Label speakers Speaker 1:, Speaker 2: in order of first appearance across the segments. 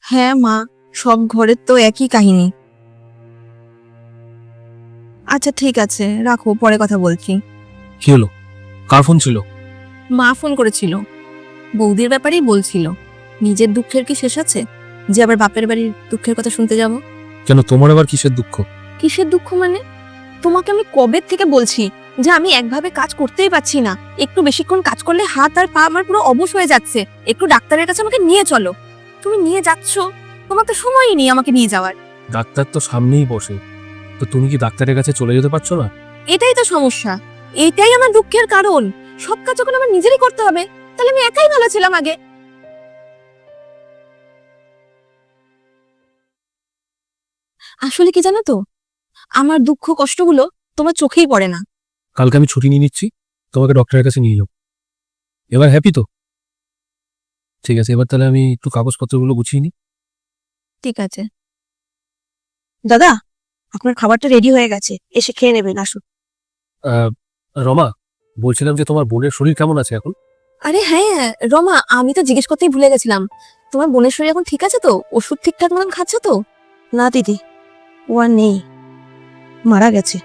Speaker 1: হ্যাঁ মা, সব ঘরের তো একই কাহিনী। আচ্ছা ঠিক আছে, রাখো, পরে কথা বলছি।
Speaker 2: কি হলো? কার ফোন ছিল?
Speaker 1: মা ফোন করেছিল, বৌদির ব্যাপারেই বলছিল। নিজের দুঃখের কি শেষ আছে যে আবার বাপের বাড়ির দুঃখের কথা শুনতে যাব?
Speaker 2: কেন, তোমার আবার কিসের দুঃখ?
Speaker 1: কিসের দুঃখ মানে? তোমাকে আমি কবে থেকে বলছি যে আমি একভাবে কাজ করতেই পারছি না, একটু বেশিক্ষণ কাজ করলে হাত আর পা আমার পুরো অবশ হয়ে যাচ্ছে, একটু ডাক্তারের কাছে আমাকে নিয়ে চলো। তুমি নিয়ে যাচ্ছ, তোমার তো সময়ই নেই আমাকে নিয়ে যাওয়ার।
Speaker 2: ডাক্তার তো সামনেই বসে, তো তুমি কি ডাক্তারের কাছে চলে যেতে পারছো না?
Speaker 1: এটাই তো সমস্যা, এটাই আমার দুঃখের কারণ। সব কাজ যখন আমার নিজেরই করতে হবে, তাহলে আমি একাই ভালো ছিলাম আগে। আসলে কি জানো তো, আমার দুঃখ কষ্টগুলো তোমার চোখেই পড়ে না।
Speaker 2: কালকে আমি ছুটি নিয়ে নিচ্ছি, তোমাকে ডক্টরের কাছে নিয়ে যাবো। এবার হ্যাপি তো? ঠিক আছে, এবার তাহলে আমি একটু কাগজপত্রগুলো গুছিয়ে নিই।
Speaker 1: ঠিক আছে দাদা, আপনার খাবারটা রেডি হয়ে গেছে, এসে খেয়ে নেবেন, আসুন।
Speaker 2: আহ, রমা, বলছিলাম যে তোমার বোনের শরীর কেমন আছে এখন?
Speaker 1: আরে হ্যাঁ রমা, আমি তো জিজ্ঞেস করতেই ভুলে গেছিলাম, তোমার বোনের শরীর এখন ঠিক আছে তো? ওষুধ ঠিকঠাক মতন খাচ্ছ তো? না দিদি, ও আর নেই, মারা গেছে।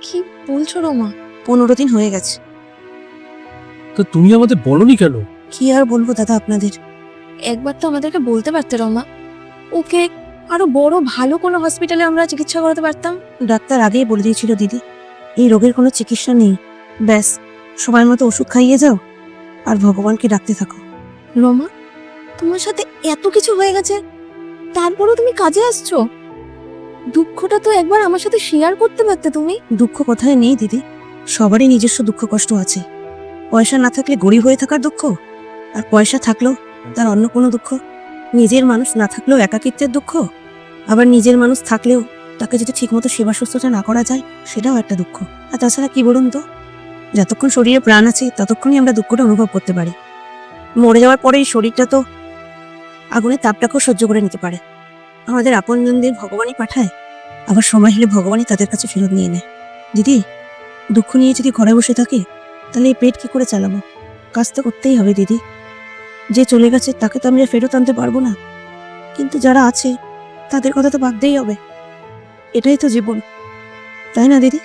Speaker 1: কি বলছো রমা? 15 দিন হয়ে গেছে।
Speaker 2: তো তুমি আমাদের বলনি কেন?
Speaker 1: কি আর বলবো দাদা আপনাদের, একবার তো আমাদেরকে বলতে পারতে রমা, ওকে আরো বড় ভালো কোনো হসপিটালে আমরা চিকিৎসা করাতে পারতাম। ডাক্তার আগেই বলে দিয়েছিল দিদি, এই রোগের কোনো চিকিৎসা নেই, ব্যাস সময় মতো ওষুধ খাইয়ে যাও আর ভগবানকে ডাকতে থাকো। রমা, তোমার সাথে এত কিছু হয়ে গেছে, তারপরেও তুমি কাজে আসছো? দুঃখটা তো একবার আমার সাথে শেয়ার করতে পারতে তুমি। দুঃখ কোথায় নেই দিদি, সবারই নিজস্ব দুঃখ কষ্ট আছে। পয়সা না থাকলে গরিব হয়ে থাকার দুঃখ, আর পয়সা থাকলেও তার অন্য কোনো দুঃখ। নিজের মানুষ না থাকলেও একাকিত্বের দুঃখ, আবার নিজের মানুষ থাকলেও তাকে যদি ঠিকমতো সেবা শুশ্রূষা না করা যায়, সেটাও একটা দুঃখ। আর তাছাড়া কি বলুন তো, যতক্ষণ শরীরে প্রাণ আছে ততক্ষণই আমরা দুঃখটা অনুভব করতে পারি। মরে যাওয়ার পরে এই শরীরটা তো আগুনের তাপটাকেও সহ্য করে নিতে পারে। আমাদের আপনজনদের ভগবানই পাঠায়, আবার সময় হলে ভগবানই তাদের কাছে ফেরত নিয়ে নেয়। দিদি, দুঃখ নিয়ে যদি ঘরে বসে থাকি, তাহলে এই পেট কি করে চালাবো? কাজ তো করতেই হবে দিদি। যে চলে গেছে তাকে তো আমি আর ফেরত আনতে পারবো না, কিন্তু যারা আছে তাদের কথা তো ভাবতেই হবে। এটাই তো জীবন, তাই না দিদি?